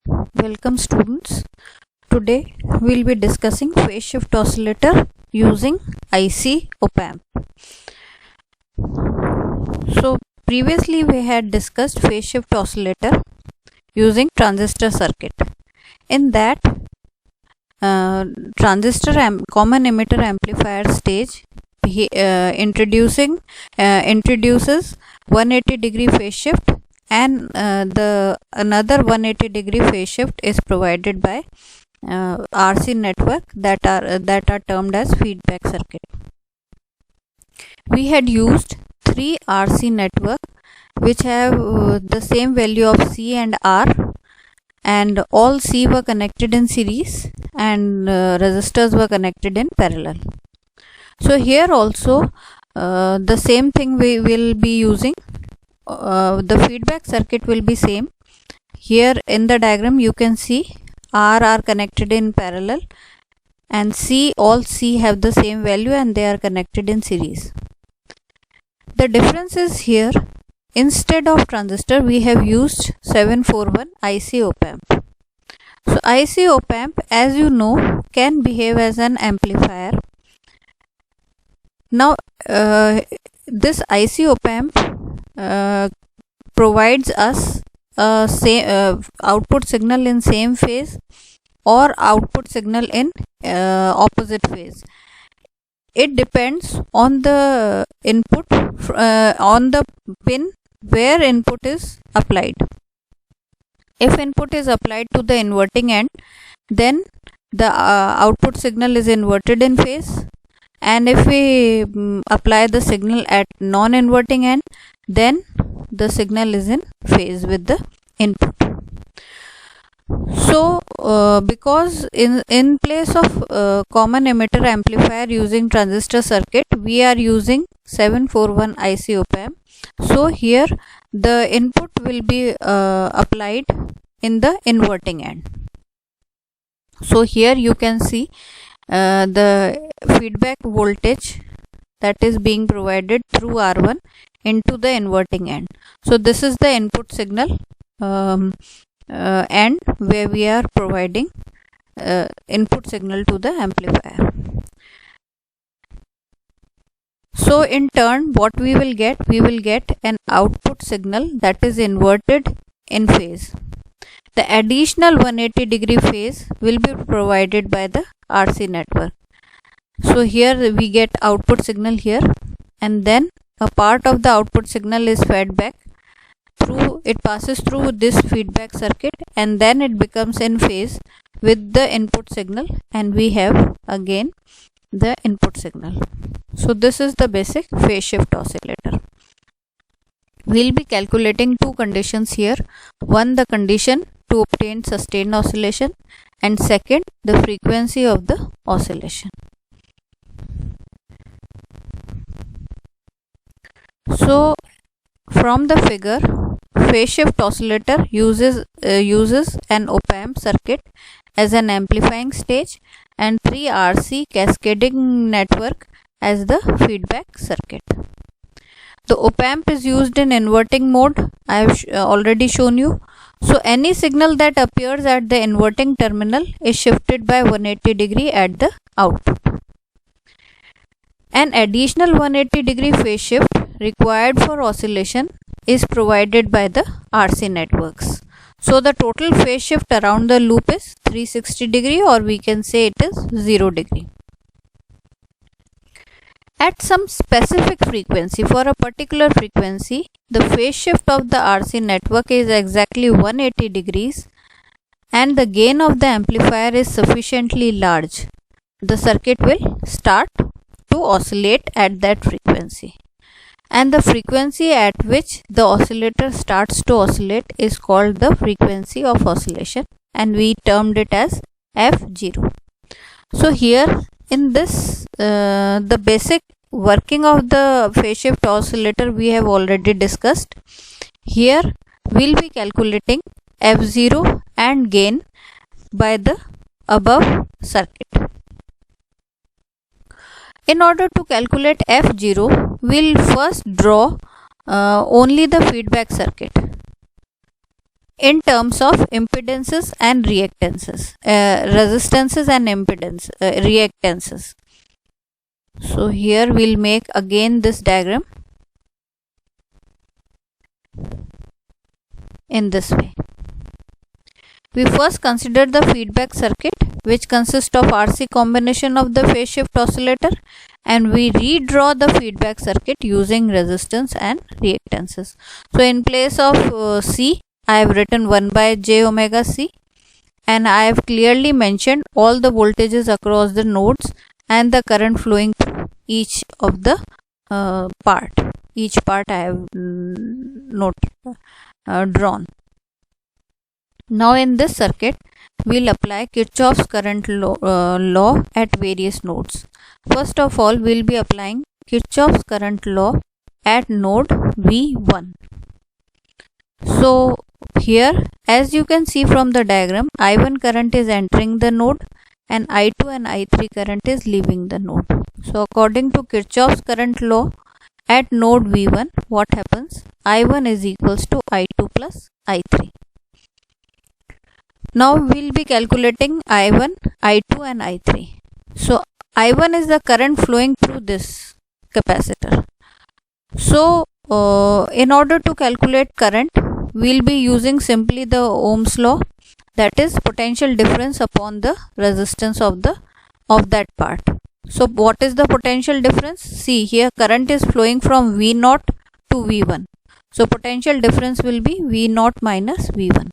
Welcome students. Today we'll be discussing phase shift oscillator using IC op-amp. So previously we had discussed phase shift oscillator using transistor circuit. In that common emitter amplifier stage introduces 180 degree phase shift, and the another 180 degree phase shift is provided by RC network that are termed as feedback circuit. We had used 3 RC network which have the same value of C and R, and all C were connected in series and resistors were connected in parallel. So here also the same thing we will be using. The feedback circuit will be same. Here in the diagram you can see R are connected in parallel, and all C have the same value and they are connected in series. The difference is here, instead of transistor we have used 741 IC op-amp. So IC op-amp, as you know, can behave as an amplifier. Now this IC op-amp provides us output signal in same phase or output signal in opposite phase. It depends on the input on the pin where input is applied. If input is applied to the inverting end, then the output signal is inverted in phase, and if we apply the signal at non-inverting end, then the signal is in phase with the input. So because in place of common emitter amplifier using transistor circuit, we are using 741 IC op-amp. So here the input will be applied in the inverting end. So here you can see the feedback voltage that is being provided through R1 into the inverting end. So this is the input signal end where we are providing input signal to the amplifier. So in turn what we will get an output signal that is inverted in phase. The additional 180 degree phase will be provided by the RC network. So here we get output signal here, and then a part of the output signal is fed back through, it passes through this feedback circuit, and then it becomes in phase with the input signal, and we have again the input signal. So this is the basic phase shift oscillator. We'll be calculating two conditions here. One, the condition to obtain sustained oscillation, and second, the frequency of the oscillation. So from the figure, phase shift oscillator uses an op-amp circuit as an amplifying stage and 3 RC cascading network as the feedback circuit. The op-amp is used in inverting mode. I have already shown you. So any signal that appears at the inverting terminal is shifted by 180 degree at the output. An additional 180 degree phase shift required for oscillation is provided by the RC networks. So the total phase shift around the loop is 360 degree, or we can say it is 0 degree. At some specific frequency, for a particular frequency, the phase shift of the RC network is exactly 180 degrees and the gain of the amplifier is sufficiently large. The circuit will start to oscillate at that frequency, and the frequency at which the oscillator starts to oscillate is called the frequency of oscillation, and we termed it as F0. So here in this the basic working of the phase shift oscillator we have already discussed. Here we'll be calculating F0 and gain by the above circuit. In order to calculate F0, we'll first draw only the feedback circuit. in terms of impedances and reactances, resistances and impedance, reactances. So here we'll make again this diagram in this way. We first consider the feedback circuit, which consists of RC combination of the phase shift oscillator, and we redraw the feedback circuit using resistance and reactances. So in place of C, I have written 1 by j omega C, and I have clearly mentioned all the voltages across the nodes and the current flowing through each of the part. Each part I have drawn. Now in this circuit, we'll apply Kirchhoff's current law at various nodes. First of all, we'll be applying Kirchhoff's current law at node V1. So here, as you can see from the diagram, I1 current is entering the node and I2 and I3 current is leaving the node. So according to Kirchhoff's current law at node V1, what happens? I1 is equals to I2 plus I3. Now we'll be calculating I1, I2 and I3. So I1 is the current flowing through this capacitor. So in order to calculate current, we'll be using simply the Ohm's law, that is potential difference upon the resistance of that part. So what is the potential difference? See here, current is flowing from V0 to V1. So potential difference will be V0 minus V1.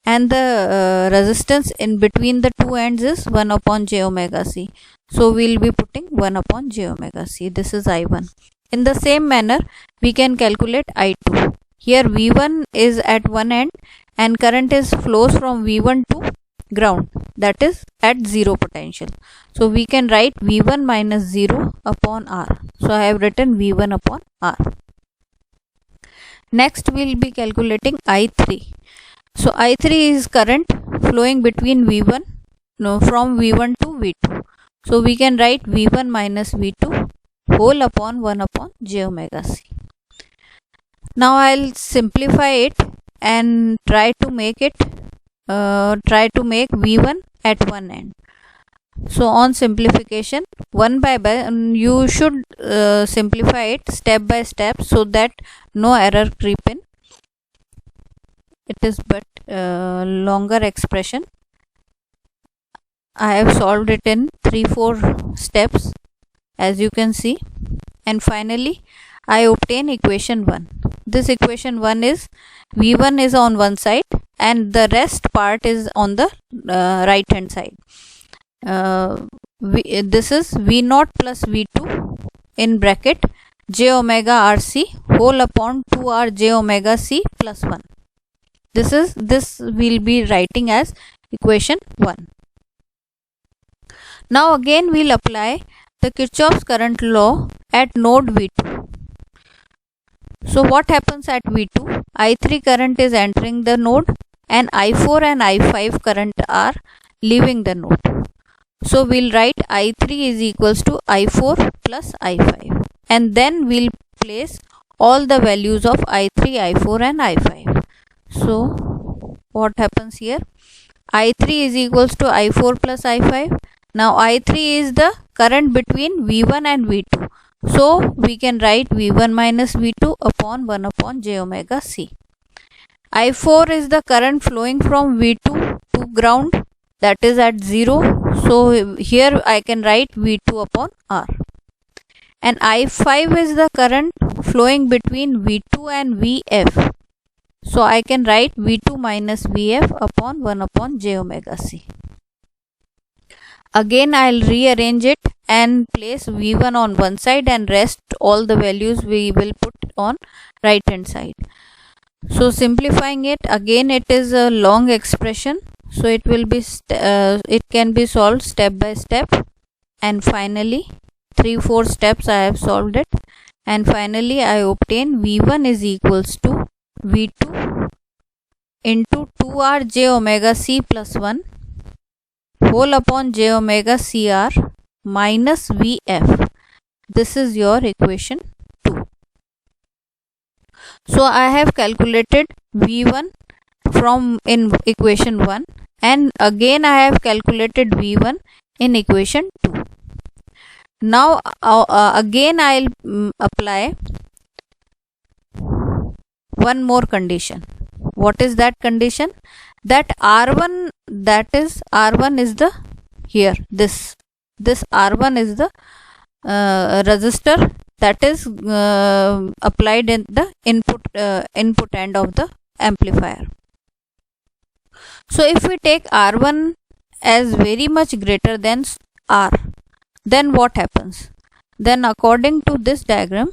And the resistance in between the two ends is 1 upon j omega C. So we'll be putting 1 upon j omega C. This is I1. In the same manner, we can calculate I2. Here V1 is at one end and current flows from V1 to ground, that is at 0 potential. So we can write V1 minus 0 upon R. So I have written V1 upon R. Next we'll be calculating I3. So I3 is current flowing between from V1 to V2. So we can write V1 minus V2 whole upon 1 upon j omega C. Now I'll simplify it and try to make V1 at one end. So on simplification, you should simplify it step by step so that no error creep in. It is but longer expression. I have solved it in 3-4 steps, as you can see, and finally I obtain equation 1. This equation 1 is V1 is on one side and the rest part is on the right hand side. This is V0 plus V2 in bracket j omega RC whole upon 2R j omega C plus 1. This we'll be writing as equation 1. Now again we'll apply the Kirchhoff's current law at node V2. So what happens at V2? I3 current is entering the node and I4 and I5 current are leaving the node. So we'll write I3 is equals to I4 plus I5, and then we'll place all the values of I3, I4 and I5. So what happens here? I3 is equals to I4 plus I5. Now I3 is the current between V1 and V2. So we can write V1 minus V2 upon 1 upon j omega C. I4 is the current flowing from V2 to ground, that is at 0. So here I can write V2 upon R. And I5 is the current flowing between V2 and VF. So I can write V2 minus VF upon 1 upon j omega C. Again I'll rearrange it and place V1 on one side and rest all the values we will put on right hand side. So simplifying it, again it is a long expression, so it will be it can be solved step by step, and finally 3-4 steps I have solved it, and finally I obtain V1 is equals to V2 into 2R j omega C plus 1 whole upon j omega CR minus VF. This is your equation 2. So I have calculated V1 from in equation 1, and again I have calculated V1 in equation 2. Now again I'll apply one more condition. What is that condition? That R1, that is R1 is the, here this R1 is the resistor that is applied in the input end of the amplifier. So if we take R1 as very much greater than R, then what happens? Then according to this diagram,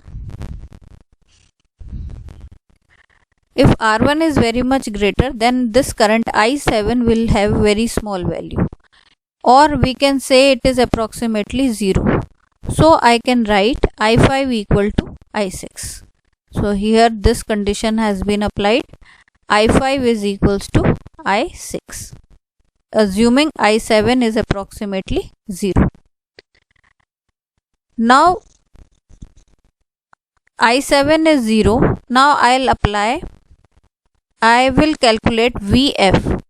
if R1 is very much greater, then this current I7 will have very small value, or we can say it is approximately 0. So I can write I5 equal to I6. So here this condition has been applied. I5 is equals to I6, assuming I7 is approximately 0. Now I7 is 0. Now I will calculate Vf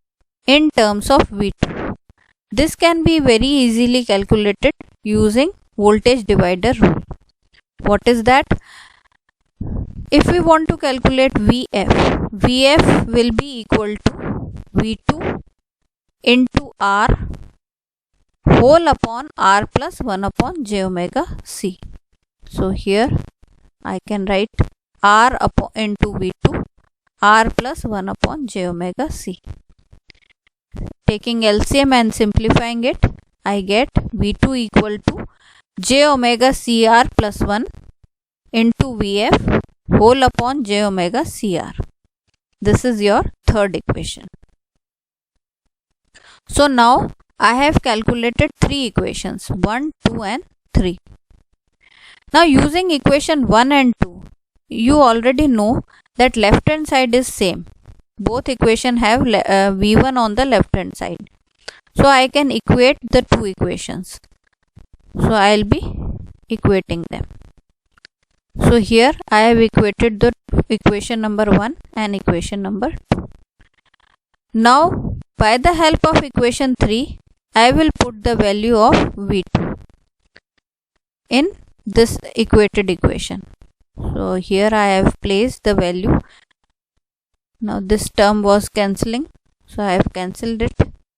in terms of V2. This can be very easily calculated using voltage divider rule. What is that? If we want to calculate Vf will be equal to V2 into R whole upon R plus 1 upon j omega c. So here I can write R into V2, R plus 1 upon j omega c. Taking LCM and simplifying it, I get V2 equal to j omega cr plus 1 into Vf whole upon j omega cr. This is your third equation. So now I have calculated 3 equations, 1, 2 and 3. Now using equation 1 and 2, you already know that left hand side is same. Both equation have V1 on the left hand side. So I can equate the 2 equations. So I will be equating them. So here I have equated the equation number 1 and equation number 2. Now by the help of equation 3, I will put the value of V2 in this equated equation. So here I have placed the value. Now this term was cancelling, so I have cancelled it.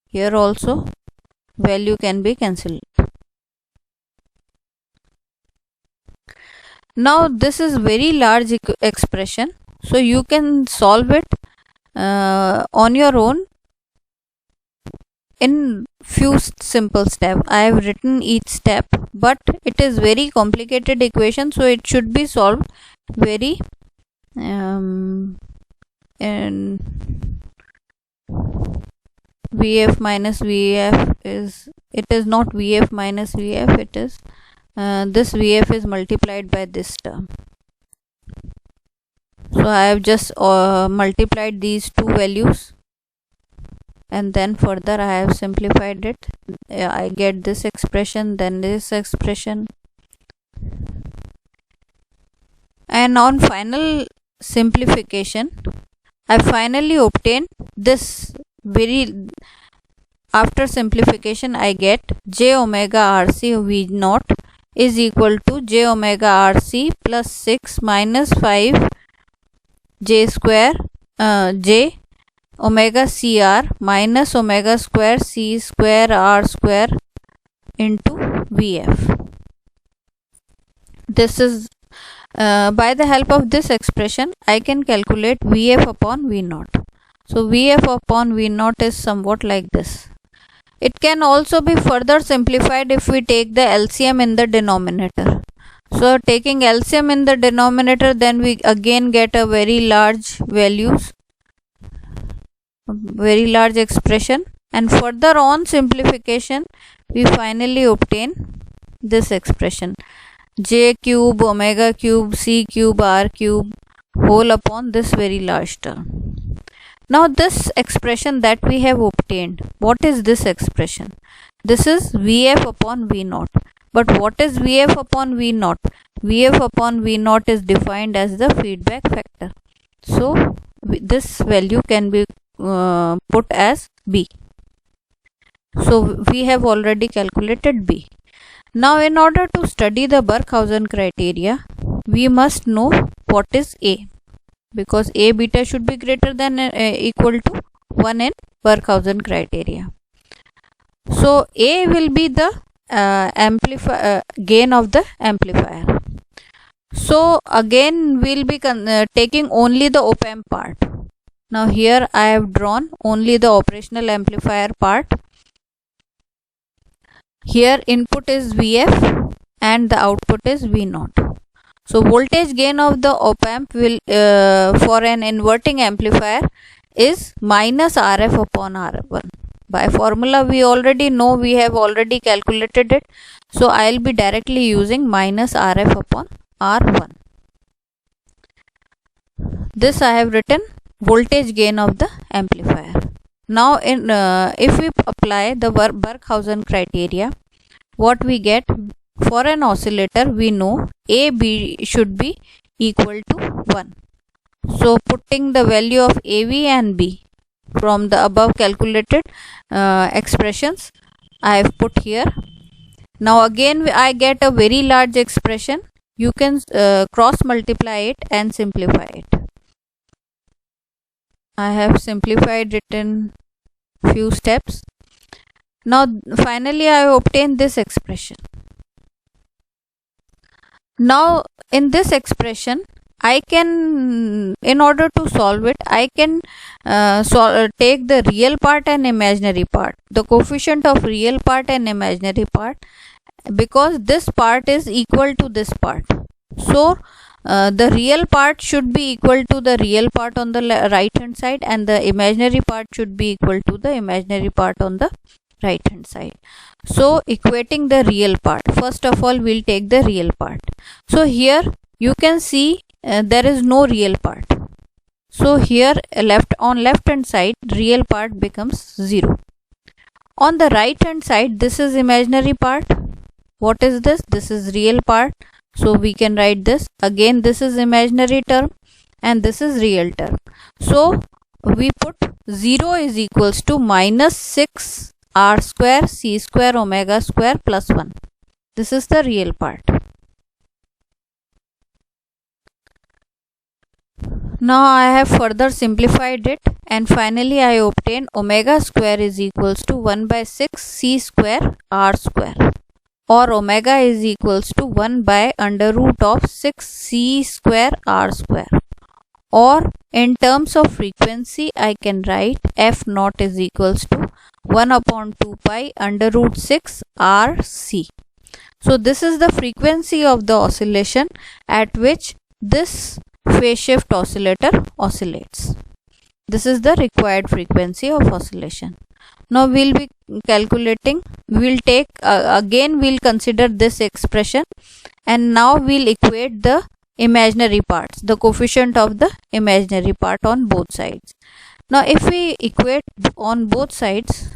Here also value can be cancelled. Now this is very large expression, so you can solve it on your own in few simple steps. I have written each step, but it is very complicated equation, so it should be solved very and Vf minus Vf is, it is not Vf minus Vf, it is this Vf is multiplied by this term. So I have just multiplied these two values, and then further I have simplified it. I get this expression, then this expression, and on final simplification I finally obtain this very, after simplification I get j omega rc V0 is equal to j omega rc plus 6 minus 5 j square j omega cr minus omega square c square r square into Vf. This is by the help of this expression I can calculate Vf upon V0. So Vf upon V0 is somewhat like this. It can also be further simplified if we take the LCM in the denominator. So taking LCM in the denominator, then we again get a very large values, very large expression, and further on simplification we finally obtain this expression j cube omega cube c cube r cube whole upon this very large term. Now this expression that we have obtained, what is this expression? This is Vf upon V0. But what is Vf upon V0? Vf upon V0 is defined as the feedback factor. So this value can be put as B. So we have already calculated B. Now in order to study the Barkhausen criteria, we must know what is A, because A beta should be greater than equal to 1 in Barkhausen criteria. So A will be the gain of the amplifier. So again we'll be taking only the op-amp part. Now here I have drawn only the operational amplifier part. Here input is Vf and the output is V0. So voltage gain of the op-amp will for an inverting amplifier is minus Rf upon R1. By formula we already know, we have already calculated it. So I will be directly using minus Rf upon R1. This I have written voltage gain of the amplifier. Now if we apply the Barkhausen criteria, what we get for an oscillator, we know AB should be equal to 1. So putting the value of AV and B from the above calculated expressions I have put here. Now again I get a very large expression. You can cross multiply it and simplify it. I have simplified it in few steps. Now finally I obtain this expression. Now in this expression I can, in order to solve it, I can take the real part and imaginary part, the coefficient of real part and imaginary part, because this part is equal to this part. So the real part should be equal to the real part on the right hand side, and the imaginary part should be equal to the imaginary part on the right hand side. So equating the real part, first of all we'll take the real part. So here you can see there is no real part. So here on left hand side real part becomes 0. On the right hand side this is imaginary part. What is this? This is real part. So we can write this. Again this is imaginary term and this is real term. So we put 0 is equals to minus 6 R square C square omega square plus 1. This is the real part. Now I have further simplified it, and finally I obtain omega square is equals to 1 by 6 C square R square, or omega is equals to 1 by under root of 6 C square R square, or in terms of frequency I can write F naught is equals to 1 upon 2 pi under root 6 RC. So this is the frequency of the oscillation at which this phase shift oscillator oscillates. This is the required frequency of oscillation. Now we'll be calculating, we'll take again we'll consider this expression, and now we'll equate the imaginary parts, the coefficient of the imaginary part on both sides. Now if we equate on both sides,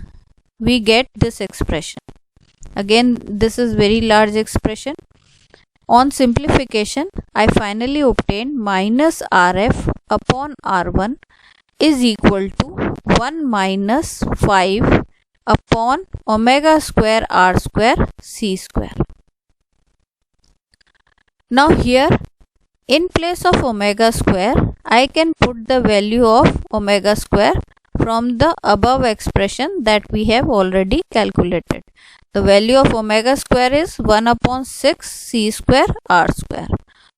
we get this expression. Again this is very large expression. On simplification I finally obtain minus Rf upon R1 is equal to 1 minus 5 upon omega square R square C square. Now here in place of omega square I can put the value of omega square from the above expression that we have already calculated. The value of omega square is 1 upon 6 C square R square.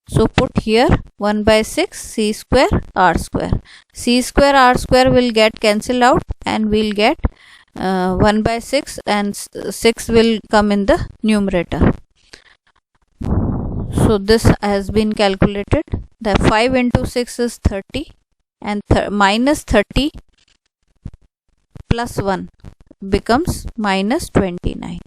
So put here 1 by 6 C square R square. C square R square will get cancelled out and we'll get 1 by 6, and 6 will come in the numerator. So this has been calculated. The 5 into 6 is 30, and minus 30 plus 1 becomes minus 29.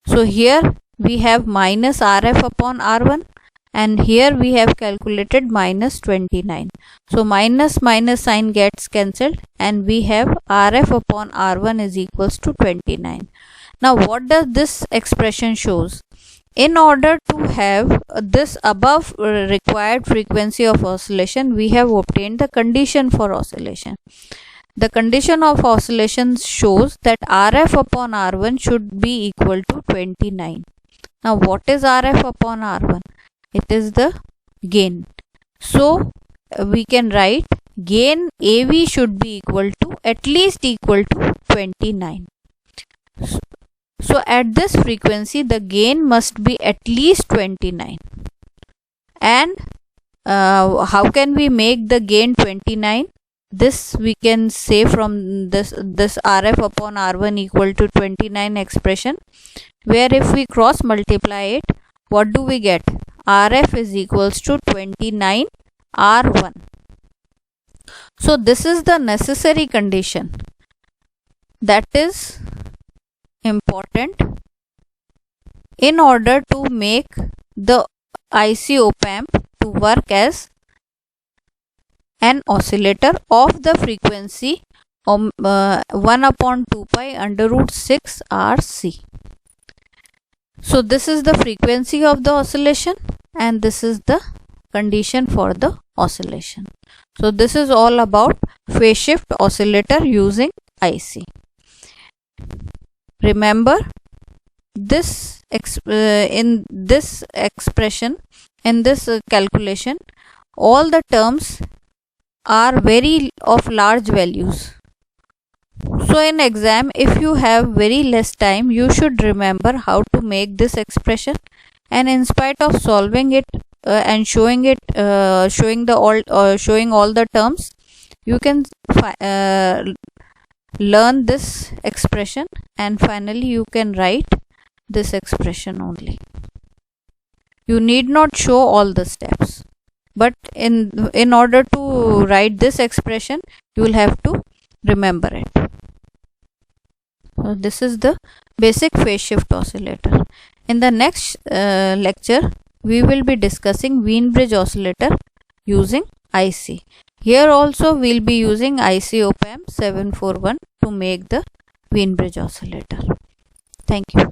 So here we have minus Rf upon R1, and here we have calculated minus 29. So minus minus sign gets cancelled and we have Rf upon R1 is equals to 29. Now what does this expression shows? In order to have this above required frequency of oscillation, we have obtained the condition for oscillation. the condition of oscillation shows that RF upon R1 should be equal to 29. Now what is RF upon R1? It is the gain. So we can write gain AV should be equal to at least equal to 29. So at this frequency the gain must be at least 29. And how can we make the gain 29? This we can say from this RF upon R1 equal to 29 expression, where if we cross multiply it, what do we get? RF is equals to 29 R1. So this is the necessary condition that is important in order to make the IC op-amp to work as an oscillator of the frequency 1 upon 2 pi under root 6 RC. So this is the frequency of the oscillation and this is the condition for the oscillation. So this is all about phase shift oscillator using IC. Remember, this in this expression, in this calculation, all the terms are very of large values. So in exam, if you have very less time, you should remember how to make this expression, and in spite of solving it and showing all the terms, you can learn this expression and finally you can write this expression only. You need not show all the steps, but in order to write this expression, you will have to remember it. So this is the basic phase shift oscillator. In the next lecture, we will be discussing Wien bridge oscillator using IC. Here also we will be using IC op-amp 741 to make the Wien bridge oscillator. Thank you.